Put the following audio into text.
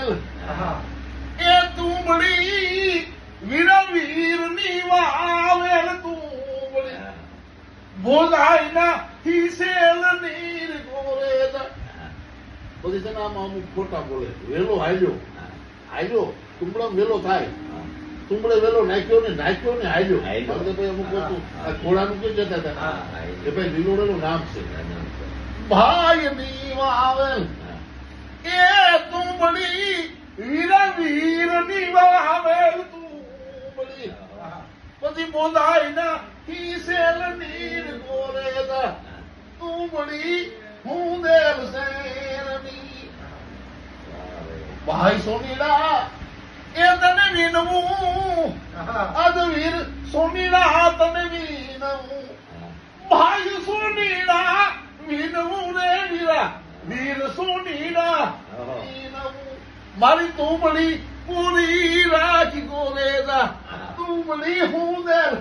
વાવેલ એ તુંબડી વીર ની વાવેલ તુંબડી બોલાયના હિસેલ નીર ગોરે બધી છે ને આમાં અમુક ખોટા બોલે વેલો હાલ્યો તુંબડા વેલો થાય તુંબડે વેલો નાખ્યો ને હાલ્યો ભાઈ અમુક વસ્તુ આ ઘોડાનું કેમ જતા હતા એ ભાઈ લીલોડેલું નામ છે ભાઈ ની વાવેલ એ તુંબડી વીર ની વાવેલ તુંબડી પછી બોલાયના હિસેલ નીર ગોરે તુંબડી હું દેવ શેરની ભાઈ સોનીલા એ તને વિનવું અદવીર સોનીલા તને વિનવું ભાઈ સોનીલા વિનવું રે વીર સોનીલા વિનવું મારી તુંબડી પૂરી રાખી ગોરેદા તુંબડી હું દેવ